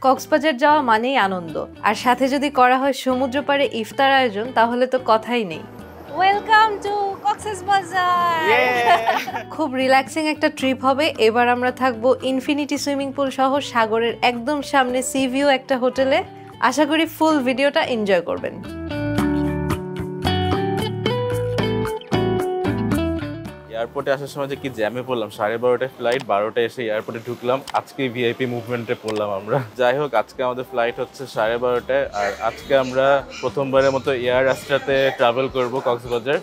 কক্সবাজার যাওয়া মানেই আনন্দ, আর সাথে যদি করা হয় সমুদ্র পাড়ে ইফতার আয়োজন তাহলে তো কথাই নেই। Welcome to Cox's Bazar. খুব রিল্যাক্সিং একটা ট্রিপ হবে। এবার আমরা থাকবো ইনফিনিটি সুইমিং পুল সহ সাগরের একদম সামনে সি ভিউ একটা হোটেলে। আশা করি ফুল ভিডিওটা এনজয় করবেন। এয়ারপোর্টে আসার সময় যে কি জ্যামে পড়লাম, 12:30টায় ফ্লাইট, 12টায় এসে এয়ারপোর্টে ঢুকলাম। আজকে ভিআইপি মুভমেন্টে পড়লাম আমরা। যাই হোক, আজকে আমাদের ফ্লাইট হচ্ছে 12:30টায়, আর আজকে আমরা প্রথমবারের মতো এয়ার রাস্তাতে ট্রাভেল করব কক্সবাজার।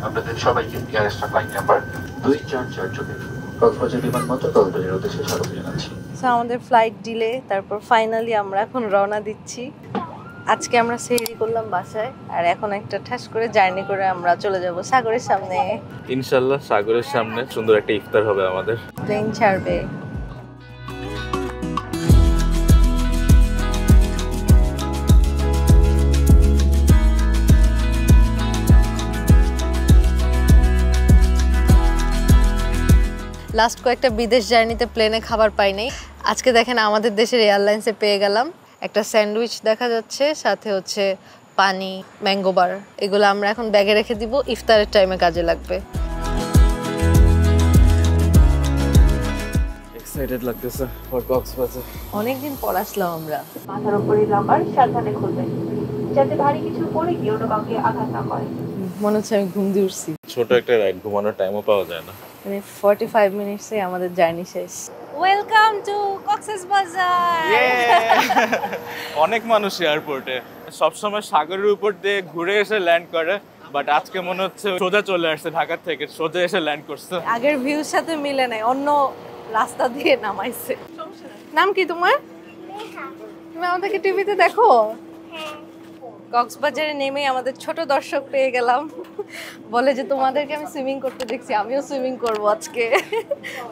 আপনাদের সবাইকে এয়ারস্টার ফ্লাইট নাম্বার 2444 কক্সবাজার বিমানবন্দর কক্সবাজারের উদ্দেশ্যে স্বাগত জানাচ্ছি। আমাদের ফ্লাইট ডিলে, তারপর ফাইনালি আমরা এখন রওনা দিচ্ছি। আজকে আমরা সেহরি করলাম বাসায়, আর এখন একটা ঠাস করে জার্নি করে আমরা চলে যাব সাগরের সামনে। ইনশাআল্লাহ সাগরের সামনে সুন্দর একটা ইফতার হবে আমাদের। প্লেন ছাড়বে। লাস্ট কয়েকটা বিদেশ জার্নিতে প্লেনে খাবার পাই নাই। আজকে দেখেন আমাদের দেশের এয়ারলাইন্সে পেয়ে গেলাম। একটা স্যান্ডউইচ দেখা যাচ্ছে, সাথে হচ্ছে পানি, ম্যাঙ্গো বার। এগুলো আমরা এখন ব্যাগে রেখে দিব, ইফতারের টাইমে কাজে লাগবে। এক্সাইটেড লাগতেছে ফর কক্সবাজার। অনেকদিন পর আসলাম আমরা। মাথার উপরে লাম্বার সাবধানে খুলবেন, যাতে ভারী কিছু পড়ে গিয়ে অন্য কাউকে আঘাত না করে। মনে হচ্ছে আমি ঘুম দিয়ে উঠছি। ছোট একটা রাইড, ঘুমানোর টাইমও পাওয়া যায় না। মানে 45 মিনিটসে আমাদের জার্নি শেষ। Welcome to Cox's Bazar. অনেক মানুষ এয়ারপোর্টে, সবসময় সাগরের উপর দিয়ে ঘুরে এসে ল্যান্ড করে, বাট আজকে মনে হচ্ছে সোজা চলে আসছে ঢাকা থেকে, সোজা এসে ল্যান্ড করছে। আগের ভিউর সাথে মিলে নাই, অন্য রাস্তা দিয়ে নামাইছে। নাম কি তোমার? তুমি আমাদেরকে টিভিতে দেখো? কক্সবাজারে নেমেই আমাদের ছোট দর্শক পেয়ে গেলাম। বলে যে তোমাদেরকে আমি সুইমিং করতে দেখছি, আমিও সুইমিং করব আজকে।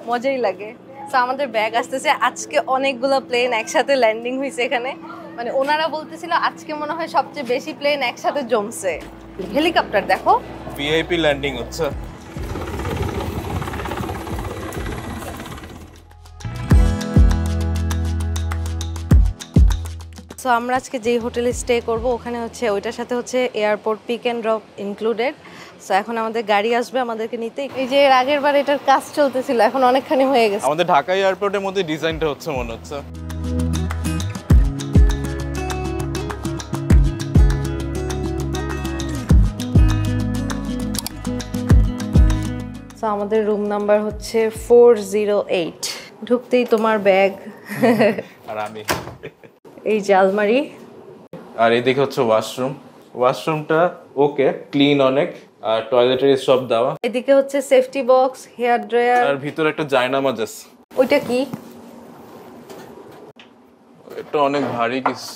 মজাই লাগে। তো আমাদের ব্যাগ আসতেছে। আজকে অনেকগুলো প্লেন একসাথে ল্যান্ডিং হয়েছে এখানে। মানে ওনারা বলতেছিল আজকে মনে হয় সবচেয়ে বেশি প্লেন একসাথে জমছে। হেলিকপ্টার দেখো, ভিআইপি ল্যান্ডিং হচ্ছে। সো আমরা আজকে যেই হোটেলে স্টে করব ওখানে হচ্ছে ওইটার সাথে হচ্ছে airport pick and drop included. So এখন আমাদের গাড়ি আসবে আমাদেরকে নিতে। এই যে এর আগের বার এটার কাজ চলতেছিল, এখন অনেকখানি হয়ে গেছে। আমাদের ঢাকা এয়ারপোর্টের মধ্যে ডিজাইনটা হচ্ছে মনে হচ্ছে। সো আমাদের রুম নাম্বার হচ্ছে 408। ঢুকতেই তোমার ব্যাগ আর আমি এই যে আলমারি, আর এদিকে হচ্ছে ওয়াশরুম। ওয়াশরুমটা ওকে, ক্লিন অনেক, আর টয়লেটারি সব দেওয়া। এদিকে হচ্ছে সেফটি বক্স, হেয়ার ড্রায়ার, আর ভিতরে একটা জায়নামাজ আছে। ওইটা কি? এটা অনেক ভারী কিছু,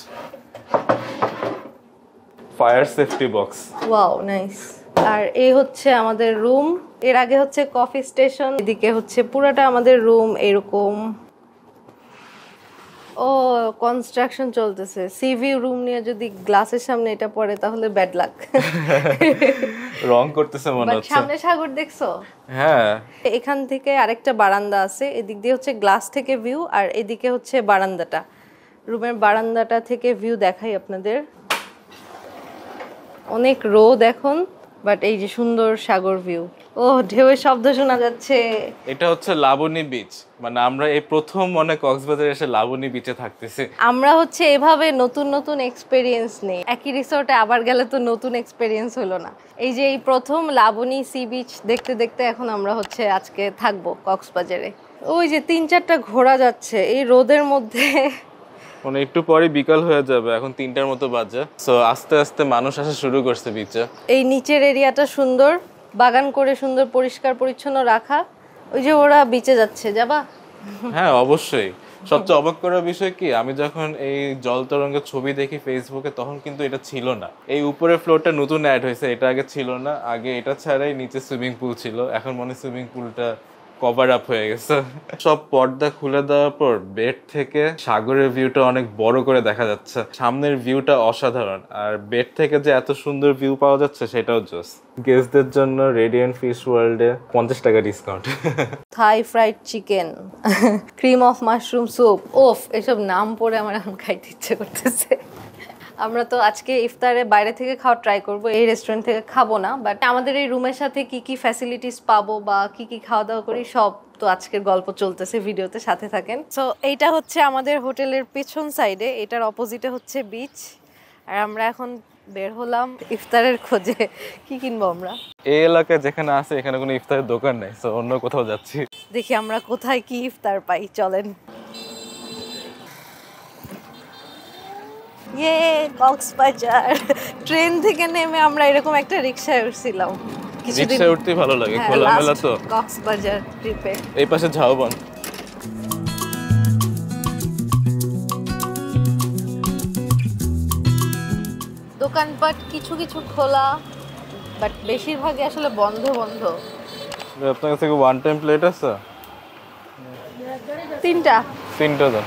fire safety box. Wow nice. আর এই হচ্ছে আমাদের রুম। এর আগে হচ্ছে কফি স্টেশন, এদিকে হচ্ছে পুরাটা আমাদের রুম এরকম। ও কনস্ট্রাকশন চলতেছে। সিভি রুম নিয়ে যদি গ্লাসের সামনে এটা পড়ে তাহলে ব্যাড লাক। রং করতেছে মনে হচ্ছে। সামনে সাগর দেখছো? হ্যাঁ। এখান থেকে আরেকটা বারান্দা আছে, এদিক দিয়ে হচ্ছে গ্লাস থেকে ভিউ, আর এদিকে হচ্ছে বারান্দাটা। রুমের বারান্দাটা থেকে ভিউ দেখাই আপনাদের। অনেক রোদ এখন, বাট এই যে সুন্দর সাগর ভিউ। ও ঢেউয়ের শব্দ শোনা যাচ্ছে। এটা হচ্ছে লাবণী বিচ, মানে আমরা এই প্রথম মনে কক্সবাজারে এসে লাবণী বিচে থাকতেছি। আমরা হচ্ছে এভাবে নতুন নতুন এক্সপেরিয়েন্স নেই। একই রিসোর্টে আবার গেলে তো নতুন এক্সপেরিয়েন্স হলো না। এই যে এই প্রথম লাবণী সি বিচ দেখতে দেখতে এখন আমরা হচ্ছে আজকে থাকবো কক্সবাজারে। ওই যে 3-4টা ঘোড়া যাচ্ছে এই রোদের মধ্যে। মানে একটু পরে বিকাল হয়ে যাবে, এখন 3টার মতো বাজে। সো আস্তে আস্তে মানুষ আসা শুরু করছে বিচে। এই নিচের এরিয়াটা সুন্দর, বাগান করে সুন্দর পরিষ্কার পরিচ্ছন্ন রাখা। ওই যে ওরা বিচে যাচ্ছে, যাবা? হ্যাঁ অবশ্যই। সবচেয়ে অবাক করার বিষয় কি, আমি যখন এই জল তরঙ্গের ছবি দেখি ফেসবুকে, তখন কিন্তু এটা ছিল না। এই উপরের ফ্লোরটা নতুন অ্যাড হয়েছে, এটা আগে ছিল না। আগে এটা ছাড়াই নিচে সুইমিং পুল ছিল। এখন মনে সুইমিং পুলটা কভার আপ হয়ে গেছে। সব পর্দা খুলে দেওয়ার পর বেড থেকে সাগরের ভিউটা অনেক বড় করে দেখা যাচ্ছে। সামনের ভিউটা অসাধারণ, আর বেড থেকে যে এত সুন্দর ভিউ পাওয়া যাচ্ছে সেটাও জোস। গেস্টদের জন্য রেডিয়েন্ট ফিশ ওয়ার্ল্ডে 50 টাকা discount. Thai fried chicken, cream of mushroom soup, ওফ এসব নাম পড়ে আমার এখন খাইতে ইচ্ছে করতেছে। আমরা তো আজকে ইফতারে বাইরে থেকে খাওয়া ট্রাই করব, এই রেস্টুরেন্ট থেকে খাবো না, বাট আমাদের এই রুমের সাথে কি কি ফ্যাসিলিটিস পাবো বা কি কি খাওয়া দাওয়া করি সব তো আজকের গল্প চলতেছে, ভিডিওতে সাথে থাকেন। সো এইটা হচ্ছে আমাদের হোটেলের পেছন সাইডে, এটার অপোজিটে হচ্ছে বিচ, আর আমরা এখন বের হলাম ইফতারের খোঁজে। কি কিনবো আমরা? এই এলাকায় যেখানে আছে এখানে কোনো ইফতারের দোকান নেই, সো অন্য কোথাও যাচ্ছি। দেখি আমরা কোথায় কি ইফতার পাই, চলেন। ইয়ে কক্সবাজার। ট্রেন থেকে নেমে আমরা এরকম একটা রিকশায় উঠছিলাম কিছুদিন। রিকশায় উঠতেই ভালো লাগে, হ্যাঁ, খোলামেলা last তো। কক্সবাজার ট্রিপে। এই পাশে ঝাউবন। দোকানপাট কিছু কিছু খোলা, বাট বেশিরভাগই আসলে বন্ধ বন্ধ। আপনার কাছে কি ওয়ান টাইম প্লেট আছে? তিনটা দেন,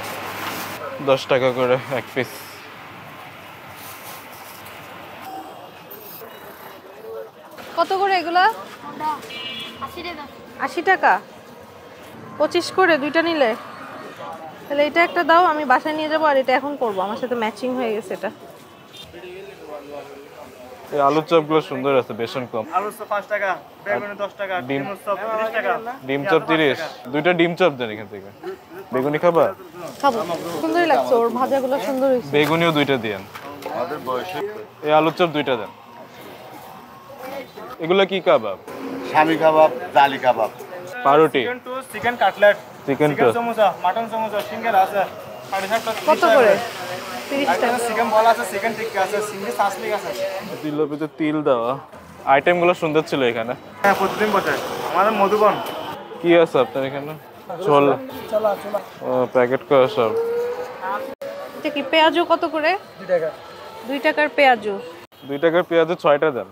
10 টাকা করে এক পিস। কত করে এগুলা? 80 টাকা, 25 করে দুইটা নিলে। তাহলে এটা একটা দাও, আমি বাসায় নিয়ে যাবো, আর এটা এখন করবো, আমার সাথে ম্যাচিং হয়ে গেছে এটা। এই আলুর চপগুলো সুন্দর আছে, বেসন কম। আলু চপ 5 টাকা, বেগুন 10 টাকা, ডিম চপ 30 টাকা। ডিম চপ 30, দুইটা ডিম চপ দেন এখান থেকে। বেগুনি খাবা? খাবো, সুন্দরই লাগছে, ওর ভাজাগুলো সুন্দর হয়েছে। বেগুনিও দুইটা দিয়েন। এই আলুর চপ দুইটা দেন। এগুলো কি কাবাব? স্বামী কাবাব, জালি কাবাব, পাউরুটি, chicken toast, chicken cutlet, chicken chicken toast. Samosa, mutton samosa, সিঙ্গারা আছে 60 কত করে? 30 টাকা। চিকেন বল আছে, চিকেন টিক্কা আছে, সিঙ্গি সাসলিক আছে। জিলাপিতে তিল দেওয়া। আইটেমগুলো সুন্দর ছিল এখানে। হ্যাঁ, প্রতিদিন বসে আমাদের মধুবন। কি আছে আপনার এখানে? ছোলা, ও প্যাকেট করা সব। এটা কি পেঁয়াজু কত করে? 2 টাকা। 2 টাকার পেঁয়াজু। 2 টাকার পেঁয়াজে 6টা দেন।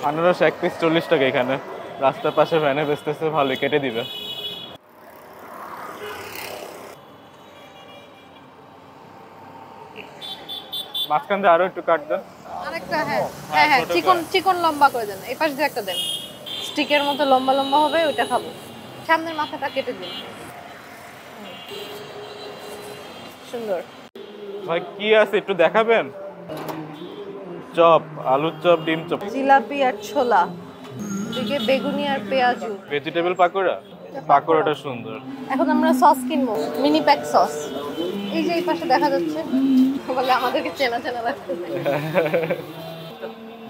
আনারস এক পিস 40 টাকা এখানে। রাস্তার পাশে ভ্যানে বেচতেছে, ভালো কেটে দিবে। মাঝখান দিয়ে আরো একটু কাট দেন। আরেকটা, হ্যাঁ হ্যাঁ হ্যাঁ, চিকন চিকন লম্বা করে দেন, এই পাশ দিয়ে একটা দেন, স্টিকের মতো লম্বা লম্বা হবে, ওইটা খাবো। সামনের মাথাটা কেটে দিন। সুন্দর। ভাই কি আছে একটু দেখাবেন? চপ, আলুর চপ, ডিম চপ, জিলাপি আর ছোলা, এদিকে বেগুনি আর পেঁয়াজু। ভেজিটেবল পাকোড়া। পাকোড়াটা সুন্দর। এখন আমরা সস কিনবো, মিনি প্যাক সস। এই যে এই পাশে দেখা যাচ্ছে, বলে আমাদেরকে চেনা চেনা লাগছে।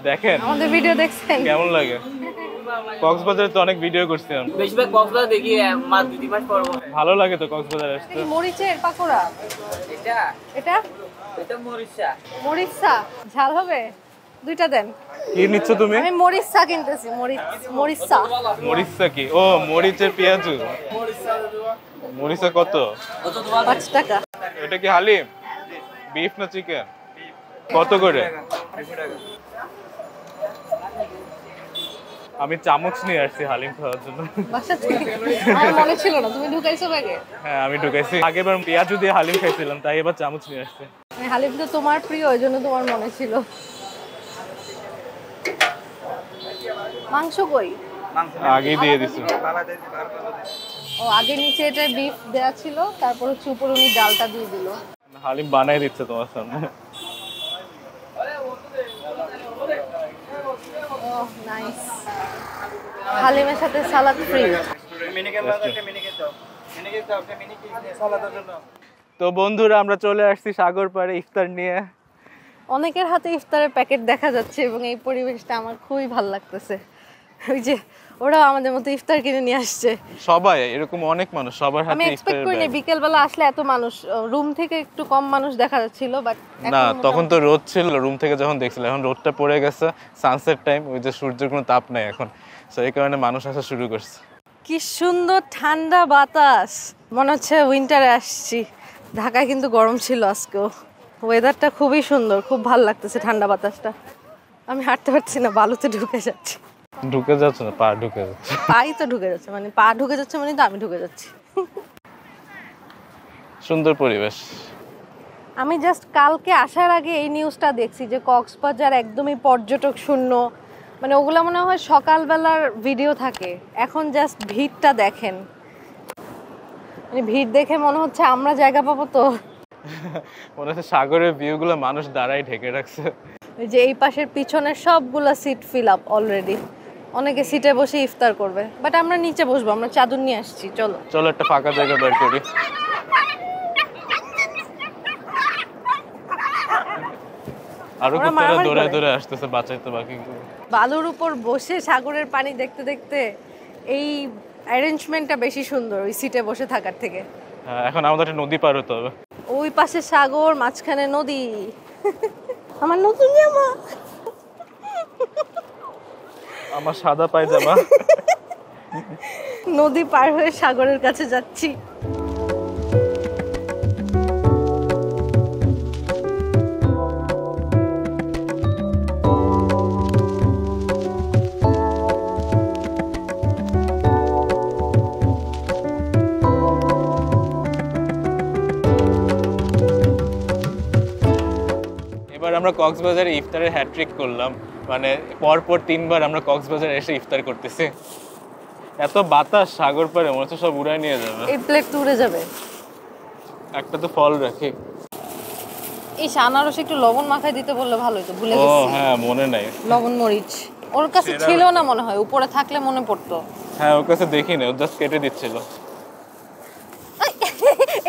দেখেন আমাদের ভিডিও দেখছেন? কেমন লাগে? কক্সবাজারে তো অনেক ভিডিও করছি আমি। বেশিরভাগ কক্সবাজার দেখি মাস 2 মাস পর। ভালো লাগে তো কক্সবাজারে আসতে। এই মরিচের পাকোড়া। এটা এটা এটা মরিচা। মরিচা ঝাল হবে, দুইটা দেন। কি নিচ্ছ তুমি? আমি মরিচা কিনতেছি, মরিচা। মরিচা কি? ও মরিচের পেঁয়াজু। মরিচা কত? 5 টাকা। এটা কি হালিম? বিফ না চিকেন? কত করে? আমি চামচ নিয়ে আসছি হালিম খাওয়ার জন্য। বাসা থেকে আমার মনে ছিল না, তুমি ঢুকাইছো ব্যাগে? হ্যাঁ আমি ঢুকাইছি, আগেবার পেঁয়াজু দিয়ে হালিম খাইছিলাম, তাই এবার চামচ নিয়ে আসছি। হালিম তো তোমার প্রিয়, ওই জন্য তোমার মনে ছিল। মাংস কই? আগেই দিয়ে দিছি। ও আগে নিচে এটা বিফ দেয়া ছিল, তারপর হচ্ছে উপরে উনি ডালটা দিয়ে দিল। হালিম বানাই দিচ্ছে তোমার সামনে। ওহ নাইস। হালিমের সাথে সালাদ ফ্রি। মিনি কেক আছে, একটা মিনি কেক দাও। মিনি কেক দাও, একটা মিনি কেক নিয়ে সালাদের জন্য। তো বন্ধুরা আমরা চলে আসছি সাগর পাড়ে ইফতার নিয়ে। অনেকের হাতে ইফতারের প্যাকেট দেখা যাচ্ছে এবং এই পরিবেশটা আমার খুবই ভালো লাগতেছে। ওই যে ওরাও আমাদের মতো ইফতার কিনে নিয়ে আসছে। সবাই এরকম, অনেক মানুষ, সবার আমি হাতে এক্সপেক্ট ইফতারের করিনি ব্যাগ। বিকেলবেলা আসলে এত মানুষ, রুম থেকে একটু কম মানুষ দেখা যাচ্ছিল, বাট না তখন তো রোদ ছিল, রুম থেকে যখন দেখছিলাম, এখন রোদটা পড়ে গেছে, সানসেট টাইম, ওই যে সূর্যের কোনো তাপ নাই এখন, সো এই কারণে মানুষ আসা শুরু করছে। কি সুন্দর ঠান্ডা বাতাস, মনে হচ্ছে উইন্টারে আসছি। ঢাকায় কিন্তু গরম ছিল আজকেও। ওয়েদারটা খুবই সুন্দর, খুব ভালো লাগতেছে ঠান্ডা বাতাসটা। আমি হাঁটতে পারছি না, বালুতে ঢুকে যাচ্ছি। ঢুকে যাচ্ছে না, পা ঢুকে যাচ্ছে। পাই তো ঢুকে যাচ্ছে, মানে পা ঢুকে যাচ্ছে মানে তো আমি ঢুকে যাচ্ছি। সুন্দর পরিবেশ। আমি জাস্ট কালকে আসার আগে এই নিউজটা দেখছি যে কক্সবাজার একদমই পর্যটক শূন্য, মানে ওগুলো মনে হয় সকালবেলার ভিডিও থাকে। এখন জাস্ট ভিড়টা দেখেন, মানে ভিড় দেখে মনে হচ্ছে আমরা জায়গা পাবো তো। মনে হচ্ছে সাগরের ভিউগুলো মানুষ দাঁড়াই ঢেকে রাখছে। এই যে এই পাশের পিছনের সবগুলা সিট ফিল আপ অলরেডি, অনেকে সিটে বসে ইফতার করবে, বাট আমরা নিচে বসবো, আমরা চাদর নিয়ে আসছি। চলো চলো একটা ফাঁকা জায়গা বের করি। আরো ওরা কুত্তারা মারামারি দৌড়ায় করে। দৌড়ায় আসতেছে বাঁচাইতে বাকিগুলো। বালুর উপর বসে সাগরের পানি দেখতে দেখতে এই অ্যারেঞ্জমেন্টটা বেশি সুন্দর ওই সিটে বসে থাকার থেকে। হ্যাঁ, এখন আমাদের একটা নদী পার হতে হবে। ওই পাশে সাগর, মাঝখানে নদী। আমার নতুন জামা, আমার সাদা পায়জামা। নদী পার হয়ে সাগরের কাছে যাচ্ছি। এবার আমরা কক্সবাজারে ইফতারের হ্যাট্রিক করলাম, মানে পরপর 3 বার আমরা কক্সবাজারে এসে ইফতার করতেছি। এত বাতাস সাগর পারে, মনে হচ্ছে সব উড়ায় নিয়ে যাবে। এই প্লেট তো উড়ে যাবে। একটা তো ফল রাখি। এই আনারস একটু লবণ মাখায় দিতে বললে ভালো হতো, ভুলে ও গেছি। হ্যাঁ, মনে নাই। লবণ মরিচ ওর কাছে ছিল না মনে হয়, উপরে থাকলে মনে পড়তো। হ্যাঁ, ওর কাছে দেখিনি, ও জাস্ট কেটে দিচ্ছিল।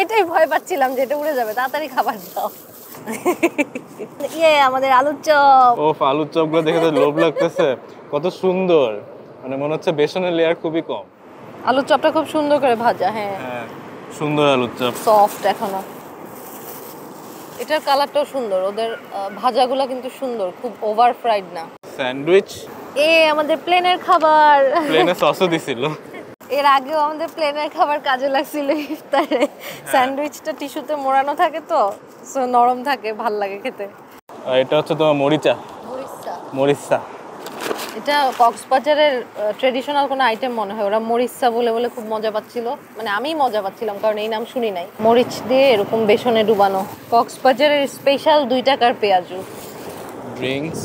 এটাই ভয় পাচ্ছিলাম যে এটা উড়ে যাবে, তাড়াতাড়ি খাবার দাও। ইয়ে আমাদের আলুর চপ। ও আলুর চপগুলো দেখে তো লোভ লাগতেছে, কত সুন্দর। মানে মনে হচ্ছে বেসনের লেয়ার খুবই কম। আলুর চপটা খুব সুন্দর করে ভাজা। হ্যাঁ, হ্যাঁ, সুন্দর আলুর চপ, সফট এখনো। এটার কালারটাও সুন্দর, ওদের ভাজাগুলো কিন্তু সুন্দর, খুব ওভার ফ্রাইড না। স্যান্ডউইচ। আমাদের প্লেনের খাবার। প্লেনে সসও দিছিল। এর আগেও আমাদের প্লেনের খাবার কাজে লাগছিল ইফতারে। স্যান্ডউইচটা টিস্যুতে মোড়ানো থাকে তো, সো নরম থাকে, ভাল লাগে খেতে। আর এটা হচ্ছে তোমার মরিচা। মরিচা এটা কক্সবাজারের ট্রেডিশনাল কোনো আইটেম মনে হয়, ওরা মরিচা বলে বলে খুব মজা পাচ্ছিল, মানে আমিই মজা পাচ্ছিলাম কারণ এই নাম শুনি নাই। মরিচ দিয়ে এরকম বেসনে ডুবানো, কক্সবাজারের স্পেশাল 2 টাকার পেঁয়াজু। ড্রিঙ্কস।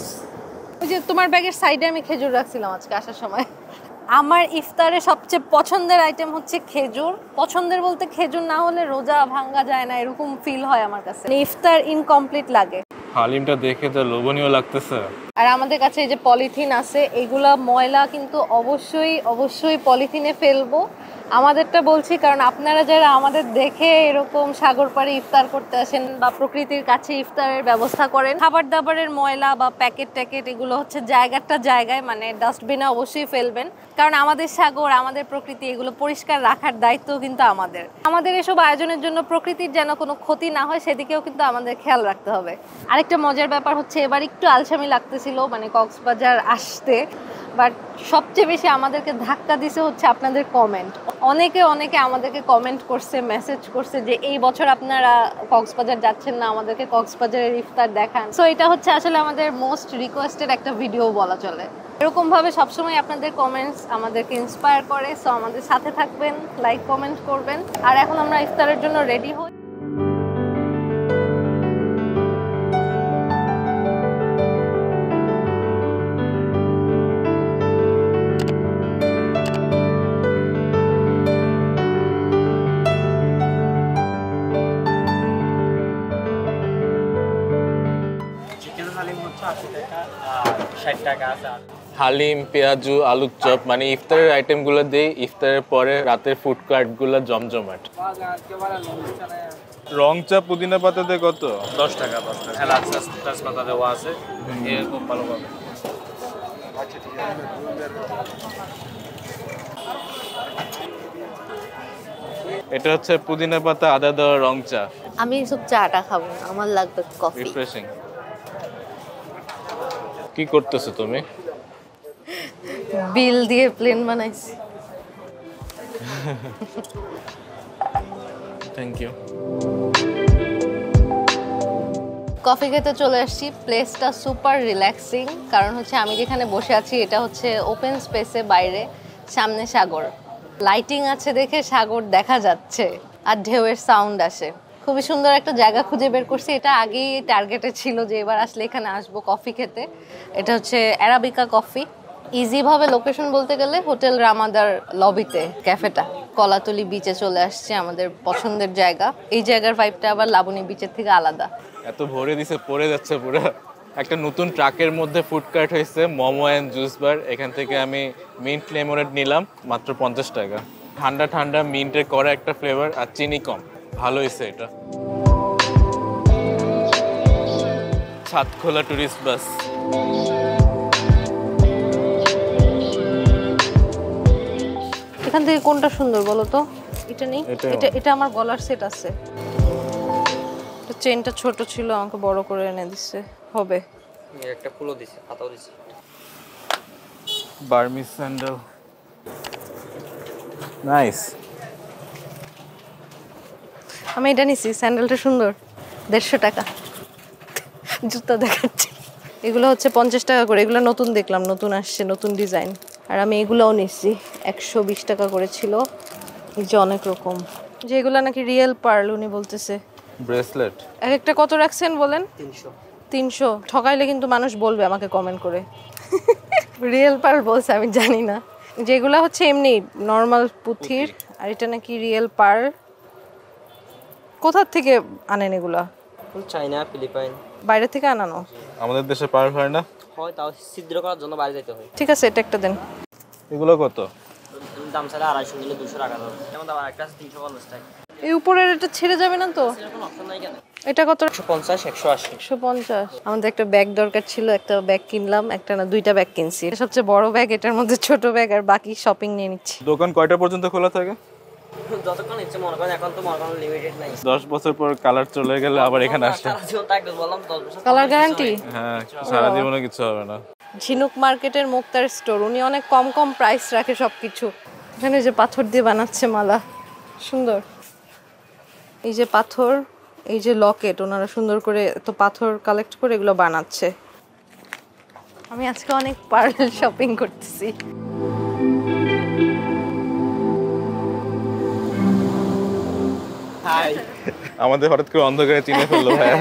ওই যে তোমার ব্যাগের সাইডে আমি খেজুর রাখছিলাম আজকে আসার সময়। আমার ইফতারে সবচেয়ে পছন্দের আইটেম হচ্ছে খেজুর। পছন্দের বলতে খেজুর না হলে রোজা ভাঙ্গা যায় না, এরকম ফিল হয় আমার কাছে, মানে ইফতার ইনকমপ্লিট লাগে। হালিমটা দেখে তো লোভনীয় লাগতেছে। আর আমাদের কাছে এই যে পলিথিন আছে, এগুলা ময়লা কিন্তু অবশ্যই অবশ্যই পলিথিনে ফেলবো। আমাদেরটা বলছি কারণ আপনারা যারা আমাদের দেখে এরকম সাগর পাড়ে ইফতার করতে আসেন বা প্রকৃতির কাছে ইফতারের ব্যবস্থা করেন, খাবার দাবারের ময়লা বা প্যাকেট ট্যাকেট এগুলো হচ্ছে জায়গাটা জায়গায়, মানে ডাস্টবিনে অবশ্যই ফেলবেন, কারণ আমাদের সাগর, আমাদের প্রকৃতি, এগুলো পরিষ্কার রাখার দায়িত্ব কিন্তু আমাদের। আমাদের এসব আয়োজনের জন্য প্রকৃতির যেন কোনো ক্ষতি না হয় সেদিকেও কিন্তু আমাদের খেয়াল রাখতে হবে। আরেকটা মজার ব্যাপার হচ্ছে এবার একটু আলসামি লাগতেছিল মানে কক্সবাজার আসতে, বাট সবচেয়ে বেশি আমাদেরকে ধাক্কা দিছে হচ্ছে আপনাদের কমেন্ট। অনেকে আমাদেরকে কমেন্ট করছে, মেসেজ করছে যে এই বছর আপনারা কক্সবাজার যাচ্ছেন না, আমাদেরকে কক্সবাজারের ইফতার দেখান। সো এটা হচ্ছে আসলে আমাদের মোস্ট রিকোয়েস্টেড একটা ভিডিও বলা চলে। এরকম ভাবে সবসময় আপনাদের কমেন্টস আমাদেরকে ইন্সপায়ার করে। সো আমাদের সাথে থাকবেন, লাইক কমেন্ট করবেন। আর এখন আমরা ইফতারের জন্য রেডি হই। চিকেন হালিম হচ্ছে 80 টাকা আর 60 টাকা আছে। হালিম, পেঁয়াজু, আলুর চপ, মানে ইফতারের আইটেমগুলো দিয়ে ইফতারের পরে রাতের ফুড কার্টগুলো জমজমাট। রং চা পুদিনা পাতা দিয়ে কত? 10 টাকা 10 টাকা। এলাচ তেজপাতা দেওয়া আছে, এরকম ভালোভাবে। এটা হচ্ছে পুদিনা পাতা আদা দেওয়া রং চা। আমি এসব চাটা খাবো না, আমার লাগবে কফি। রিফ্রেশিং। কি করতেছো তুমি? বিল দিয়ে প্লেন বানাইছি। Thank you. কফি খেতে চলে আসছি। প্লেসটা সুপার রিল্যাক্সিং, কারণ হচ্ছে আমি যেখানে বসে আছি এটা হচ্ছে ওপেন স্পেসে, বাইরে সামনে সাগর, লাইটিং আছে দেখে সাগর দেখা যাচ্ছে আর ঢেউয়ের সাউন্ড আসে। খুবই সুন্দর একটা জায়গা খুঁজে বের করছি। এটা আগেই টার্গেটে ছিল যে এবার আসলে এখানে আসবো কফি খেতে। এটা হচ্ছে অ্যারাবিকা কফি। ইজিভাবে লোকেশন বলতে গেলে হোটেল রামাদার লবিতে ক্যাফেটা। কলাতলি বিচে চলে আসছে, আমাদের পছন্দের জায়গা। এই জায়গার ভাইবটা আবার লাবণী বিচের থেকে আলাদা। এত ভরে দিছে, পড়ে যাচ্ছে পুরো। একটা নতুন ট্রাকের মধ্যে ফুড কার্ট হয়েছে, মোমো অ্যান্ড জুস বার। এখান থেকে আমি মিন্ট লেমনেড নিলাম মাত্র 50 টাকা। ঠান্ডা ঠান্ডা মিন্টের করা একটা ফ্লেভার আর চিনি কম, ভালো হয়েছে এটা। ছাদখোলা টুরিস্ট বাস। এখান থেকে কোনটা সুন্দর বলো তো? এটা নেই, এটাই এটা এটা আমার গলার সেট আছে। চেনটা ছোট ছিল, আমাকে বড় করে এনে দিচ্ছে। হবে একটা ফুলও দিছে, পাতাও দিছে। Burmese sandal, nice. আমি এটা নিছি, স্যান্ডেলটা সুন্দর। 150 টাকা। জুতা দেখাচ্ছি, এগুলো হচ্ছে 50 টাকা করে। এগুলো নতুন দেখলাম, নতুন আসছে, নতুন ডিজাইন। আর আমি এগুলোও নিচ্ছি, 120 টাকা করে ছিল। এই যে অনেক রকম, যে এগুলো নাকি রিয়েল পার্ল উনি বলতেছে। ব্রেসলেট এক একটা কত রাখছেন বলেন? 300। 300। ঠকাইলে কিন্তু মানুষ বলবে আমাকে কমেন্ট করে। রিয়েল পার্ল বলছে, আমি জানি না। যেগুলো হচ্ছে এমনি নর্মাল পুঁথির, আর এটা নাকি রিয়েল পার্ল। কোথা থেকে আনেন এগুলা? China, Philippines. বাইরে থেকে আনানো? আমাদের দেশে পার হয় না, হয় তাও ছিদ্র করার জন্য বাইরে যেতে হয়। ঠিক আছে, এটা একটা দেন। এগুলো কত? দাম ছাড়া 250 নিলে 200 টাকা দাও। যেমন দাম একটা আছে 350 টাকা। এই উপরের এটা ছেড়ে যাবে না তো? এরকম অপশন নাই কেন? এটা কত? 150, 180। 150। আমাদের একটা ব্যাগ দরকার ছিল, একটা ব্যাগ কিনলাম। একটা না, দুইটা ব্যাগ কিনছি। এটা সবচেয়ে বড় ব্যাগ, এটার মধ্যে ছোট ব্যাগ, আর বাকি শপিং নিয়ে নিচ্ছি। দোকান কয়টা পর্যন্ত খোলা থাকে? যতক্ষণ ইচ্ছে মনে করেন, এখন তো মনে করেন লিমিটেড নাই। 10 বছর পর কালার চলে গেলে আবার এখানে আসতে। সারা জীবন থাকবে বললাম, 10 বছর কালার গ্যারান্টি? হ্যাঁ, সারা জীবনে কিছু হবে না। ঝিনুক মার্কেটের মুক্তার স্টোর, উনি অনেক কম কম প্রাইস রাখে সবকিছু। এখানে যে পাথর দিয়ে বানাচ্ছে মালা, সুন্দর। এই যে পাথর, এই যে লকেট, ওনারা সুন্দর করে তো পাথর কালেক্ট করে এগুলো বানাচ্ছে। আমি আজকে অনেক পার্ল শপিং করতেছি। হাই। আমাদের হঠাৎ করে অন্ধকারে চিনে ফেললো ভাইয়া।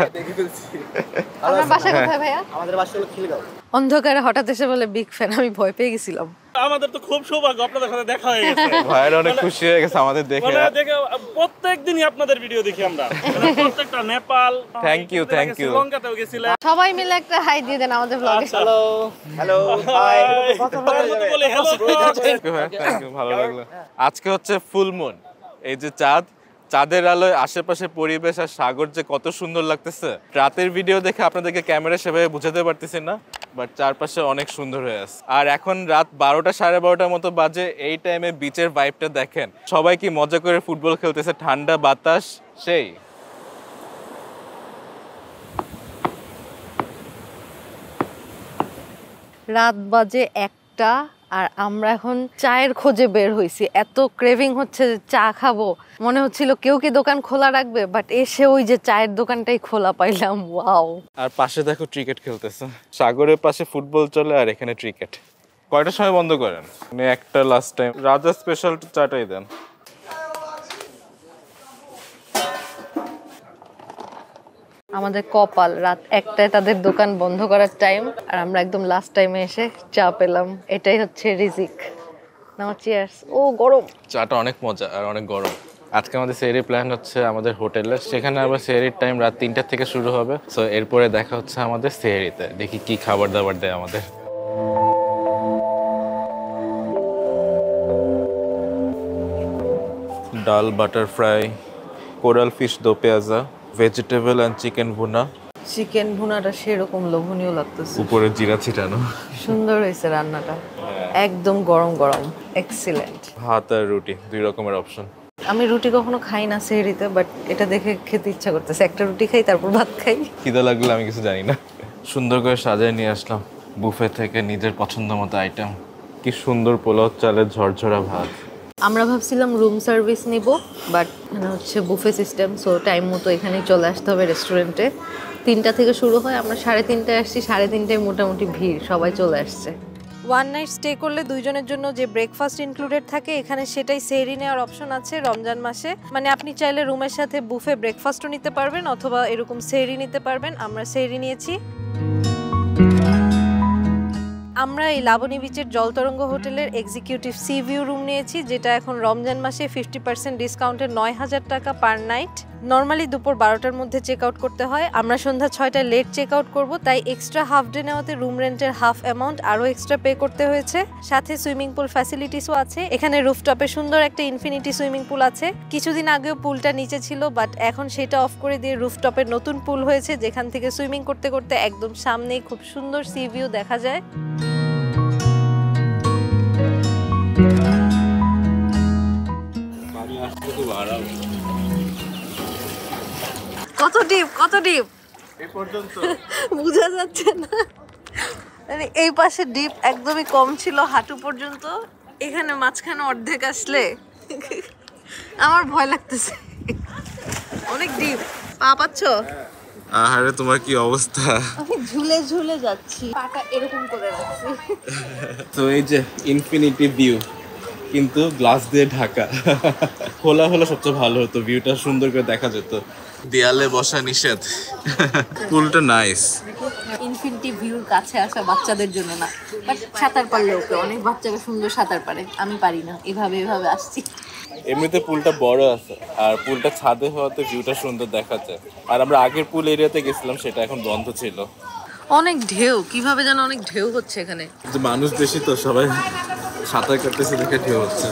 আপনার বাসা কোথায় ভাইয়া? আমাদের বাসা হলো খিলগাঁও। অন্ধকারে হঠাৎ এসে বলে বিগ ফ্যান, আমি ভয় পেয়ে গেছিলাম। আমাদের তো খুব সৌভাগ্য আপনাদের সাথে দেখা হয়ে গেছে। ভাইয়ের অনেক খুশি হয়ে গেছে আমাদের দেখে। মানে দেখে প্রত্যেকদিনই আপনাদের ভিডিও দেখি আমরা। মানে প্রত্যেকটা Nepal, Thank you, thank you. শ্রীলঙ্কাতেও গেছিলাম। সবাই মিলে একটা হাই দিয়ে দেন আমাদের ব্লগে। Hello, hello, hi. বলে hello. Thank you, ভালো লাগলো। আজকে হচ্ছে ফুল মুন, এই যে চাঁদ, চাঁদের আলোয় আশেপাশে পরিবেশ আর সাগর যে কত সুন্দর লাগতেছে। রাতের ভিডিও দেখে আপনাদেরকে ক্যামেরা সেভাবে বুঝাতে পারতেছি না, বাট চারপাশে অনেক সুন্দর হয়ে আছে। আর এখন রাত 12টা 12:30 মতো বাজে। এই টাইমে বিচের ভাইবটা দেখেন, সবাই কি মজা করে ফুটবল খেলতেছে, ঠান্ডা বাতাস সেই। রাত বাজে 1টা, আর আমরা এখন চায়ের খোঁজে বের হইছি। এত ক্রেভিং হচ্ছে যে চা খাবো, মনে হচ্ছিল কেউ কি দোকান খোলা রাখবে, বাট এসে ওই যে চায়ের দোকানটাই খোলা পাইলাম। ওয়াও। আর পাশে দেখো ক্রিকেট খেলতেছে, সাগরের পাশে ফুটবল চলে আর এখানে ক্রিকেট। কয়টার সময় বন্ধ করেন? মানে একটা লাস্ট টাইম। রাজা স্পেশাল চাটাই দেন। আমাদের কপাল, রাত 1টায় তাদের দোকান বন্ধ করার টাইম, আর আমরা একদম লাস্ট টাইমে এসে চা পেলাম। এটাই হচ্ছে রিজিক। নাও চিয়ার্স। ও গরম। চাটা অনেক মজা আর অনেক গরম। আজকে আমাদের সেহরি প্ল্যান হচ্ছে আমাদের হোটেলে, সেখানে আবার সেহরির টাইম রাত 3টা থেকে শুরু হবে। সো এরপরে দেখা হচ্ছে আমাদের সেহরিতে, দেখি কি খাবার দাবার দেয় আমাদের। ডাল বাটার ফ্রাই, কোরাল ফিশ দো পেঁয়াজা, ভেজিটেবল অ্যান্ড চিকেন ভুনা। চিকেন ভুনাটা সেরকম লোভনীয় লাগতেছে, উপরে জিরা ছিটানো। সুন্দর হয়েছে রান্নাটা, একদম গরম গরম, এক্সিলেন্ট। ভাত আর রুটি, 2 রকমের অপশন। আমি রুটি কখনো খাই না সেহরিতে, বাট এটা দেখে খেতে ইচ্ছা করতেছে। একটা রুটি খাই, তারপর ভাত খাই। খিদে লাগলে আমি কিছু জানি না। সুন্দর করে সাজায় নিয়ে আসলাম বুফে থেকে নিজের পছন্দ মতো আইটেম। কি সুন্দর পোলাও চালের ঝরঝরা ভাত। আমরা ভাবছিলাম রুম সার্ভিস নিব, বাট এখানে হচ্ছে বুফে সিস্টেম, সো টাইম মতো এখানেই চলে আসতে হবে রেস্টুরেন্টে। 3টা থেকে শুরু হয়, আমরা 3:30টায় আসছি, 3:30টায় মোটামুটি ভিড়, সবাই চলে আসছে। ওয়ান নাইট স্টে করলে দুইজনের জন্য যে ব্রেকফাস্ট ইনক্লুডেড থাকে এখানে, সেটাই সেহরি নেওয়ার অপশন আছে রমজান মাসে। মানে আপনি চাইলে রুমের সাথে বুফে ব্রেকফাস্টও নিতে পারবেন অথবা এরকম সেহরি নিতে পারবেন। আমরা সেহরি নিয়েছি। আমরা এই লাবণী বিচের জলতরঙ্গ হোটেলের এক্সিকিউটিভ সি ভিউ রুম নিয়েছি, যেটা এখন রমজান মাসে 50% ডিসকাউন্টে 9,000 টাকা পার নাইট। নর্মালি দুপুর 12টার মধ্যে চেক আউট করতে হয়, আমরা সন্ধ্যা 6টায় লেট চেক আউট করবো, তাই এক্সট্রা হাফ ডে নেওয়াতে রুম রেন্টের হাফ অ্যামাউন্ট আরও এক্সট্রা পে করতে হয়েছে। সাথে সুইমিং পুল ফ্যাসিলিটিসও আছে। এখানে রুফটপে সুন্দর একটা ইনফিনিটি সুইমিং পুল আছে। কিছুদিন আগেও পুলটা নিচে ছিল, বাট এখন সেটা অফ করে দিয়ে রুফটপের নতুন পুল হয়েছে, যেখান থেকে সুইমিং করতে করতে একদম সামনেই খুব সুন্দর সি ভিউ দেখা যায়। কত ডিপ, কত ডিপ এই পর্যন্ত বোঝা যাচ্ছে না। মানে এই পাশে ডিপ একদমই কম ছিল, হাঁটু পর্যন্ত। এখানে মাঝখানে অর্ধেক আসলে আমার ভয় লাগতেছে, অনেক ডিপ। পা পাচ্ছ? আহারে তোমার কি অবস্থা। আমি ঝুলে ঝুলে যাচ্ছি, পাটা এরকম করে রাখছি। তো এই যে ইনফিনিটি ভিউ, কিন্তু গ্লাস দিয়ে ঢাকা। খোলা হলে সবচেয়ে ভালো হতো, ভিউটা সুন্দর করে দেখা যেত। দেয়ালে বসা নিষেধ। পুলটা নাইস। ইনফিনিটি ভিউর কাছে আসা বাচ্চাদের জন্য না, বাট সাঁতার পারলে ওকে, অনেক বাচ্চারা সুন্দর সাঁতার পারে, আমি পারি না। এভাবে আসছি। এমনিতে পুলটা বড় আছে, আর পুলটা ছাদে হওয়াতে ভিউটা সুন্দর দেখা যায়। আর আমরা আগের পুল এরিয়াতে গেছিলাম, সেটা এখন বন্ধ ছিল। অনেক ঢেউ, কিভাবে যেন অনেক ঢেউ হচ্ছে এখানে। যে মানুষ বেশি তো, সবাই সাঁতার কাটতেছে দেখে ঢেউ হচ্ছে।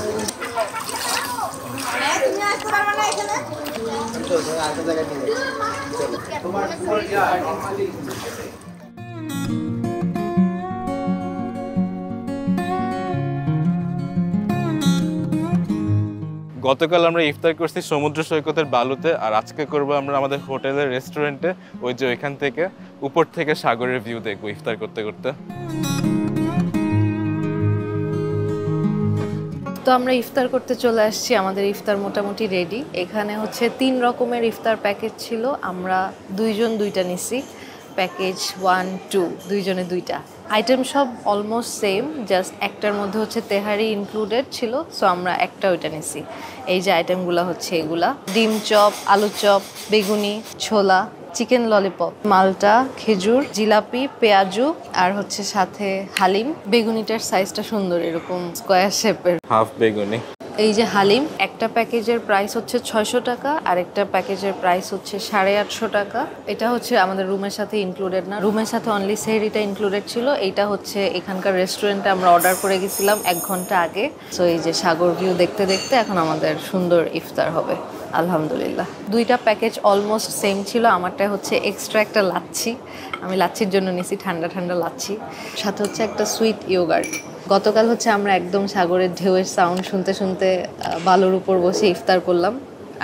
গতকাল আমরা ইফতার করছি সমুদ্র সৈকতের বালুতে, আর আজকে করবো আমরা আমাদের হোটেলের রেস্টুরেন্টে। ওই যে ওইখান থেকে উপর থেকে সাগরের ভিউ দেখবো ইফতার করতে করতে। তো আমরা ইফতার করতে চলে আসছি, আমাদের ইফতার মোটামুটি রেডি। এখানে হচ্ছে 3 রকমের ইফতার প্যাকেজ ছিল, আমরা দুইজন দুইটা নিছি। প্যাকেজ 1, 2, দুইজনে দুইটা। আইটেম সব অলমোস্ট সেম, জাস্ট একটার মধ্যে হচ্ছে তেহারি ইনক্লুডেড ছিল, সো আমরা একটা ওইটা নিছি। এই যে আইটেমগুলো হচ্ছে এগুলা: ডিম চপ, আলু চপ, বেগুনি, ছোলা, চিকেন ললিপপ, মালটা, খেজুর, জিলাপি, পেঁয়াজু, আর হচ্ছে সাথে হালিম। বেগুনিটার সাইজটা সুন্দর, এরকম স্কোয়ার শেপের, হাফ বেগুনি। এই যে হালিম। একটা প্যাকেজের প্রাইস হচ্ছে 600 টাকা, আর একটা প্যাকেজের প্রাইস হচ্ছে 850 টাকা। এটা হচ্ছে আমাদের রুমের সাথে ইনক্লুডেড না, রুমের সাথে অনলি সেহরিটা ইনক্লুডেড ছিল। এইটা হচ্ছে এখানকার রেস্টুরেন্টে আমরা অর্ডার করে গেছিলাম 1 ঘন্টা আগে। সো এই যে সাগর ভিউ দেখতে দেখতে এখন আমাদের সুন্দর ইফতার হবে আলহামদুলিল্লাহ। দুইটা প্যাকেজ অলমোস্ট সেম ছিল। আমারটা হচ্ছে এক্সট্রা একটা লাচ্ছি, আমি লাচ্ছির জন্য নিছি ঠান্ডা ঠান্ডা লাচ্ছি, সাথে হচ্ছে একটা সুইট ইয়োগার্ট। গতকাল হচ্ছে আমরা একদম সাগরের ঢেউয়ের সাউন্ড শুনতে শুনতে বালুর উপর বসে ইফতার করলাম,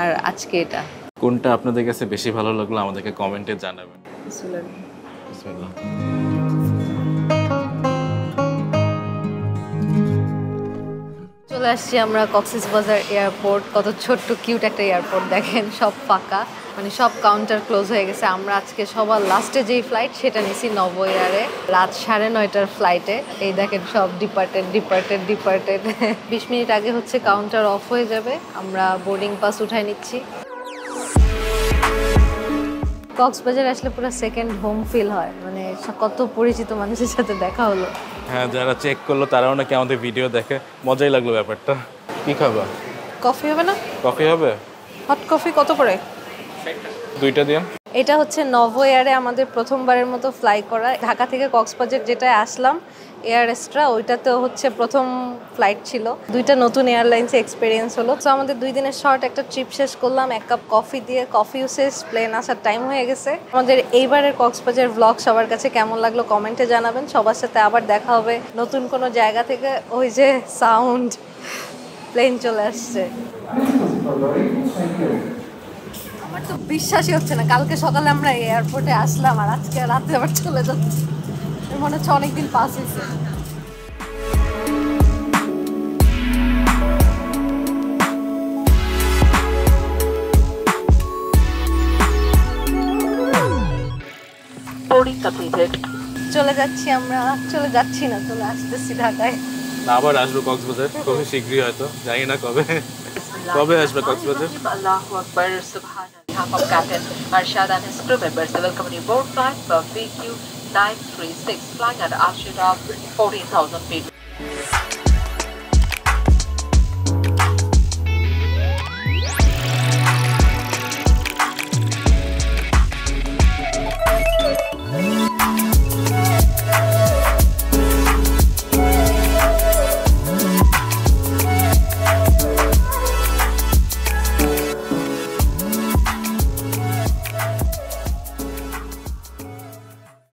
আর আজকে এটা। কোনটা আপনাদের কাছে বেশি ভালো লাগলো আমাদেরকে কমেন্টে জানাবেন। বিসমিল্লাহ। চলে আসছি আমরা কক্সবাজার এয়ারপোর্ট। কত ছোট্ট কিউট একটা এয়ারপোর্ট, দেখেন সব ফাঁকা, মানে সব কাউন্টার ক্লোজ হয়ে গেছে। আমরা আজকে সবার লাস্টে যেই ফ্লাইট সেটা নিছি নভো এয়ারে, রাত 9:30টার ফ্লাইটে। এই দেখেন সব ডিপার্টেড 20 মিনিট আগে হচ্ছে কাউন্টার অফ হয়ে যাবে। আমরা বোর্ডিং পাস উঠাই নিচ্ছি। কক্সবাজার আসলে পুরো সেকেন্ড হোম ফিল হয়, মানে কত পরিচিত মানুষের সাথে দেখা হলো। হ্যাঁ, যারা চেক করলো তারাও নাকি আমাদের ভিডিও দেখে, মজাই লাগলো ব্যাপারটা। কি খাবা? কফি হবে না? কফি হবে। হট কফি কত করে? 2টা দিন। এটা হচ্ছে নভো এয়ারে আমাদের প্রথমবারের মতো ফ্লাই করা। ঢাকা থেকে কক্সবাজার যেটায় আসলাম এয়ার এক্সট্রা, ওইটাতে হচ্ছে প্রথম ফ্লাইট ছিল। 2টা নতুন এয়ারলাইন্সে এক্সপিরিয়েন্স হলো। তো আমাদের 2 দিনের শর্ট একটা ট্রিপ শেষ করলাম 1 কাপ কফি দিয়ে। কফিও শেষ, প্লেন আসার টাইম হয়ে গেছে। আমাদের এইবারের কক্সবাজার ব্লগ সবার কাছে কেমন লাগলো কমেন্টে জানাবেন। সবার সাথে আবার দেখা হবে নতুন কোনো জায়গা থেকে। ওই যে সাউন্ড, প্লেন চলে আসছে। আমার তো বিশ্বাসই হচ্ছে না, কালকে সকালে আমরা এয়ারপোর্টে আসলাম আর আজকে রাতে আবার চলে যাচ্ছি। মনে হচ্ছে অনেকদিন পাস হয়েছে। Boarding completed. চলে যাচ্ছি আমরা, চলে যাচ্ছি না, চলে আসতেছি ঢাকায়। আবার আসবো কক্সবাজার খুবই শীঘ্রই, হয়তো জানি না কবে। কবে আসবে Cox's Bazar? Allahu Akbar, Subhanallah. On behalf of Captain Arshad and his crew members, they welcome you board flight for VQ 936, flying at altitude of 14,000 feet.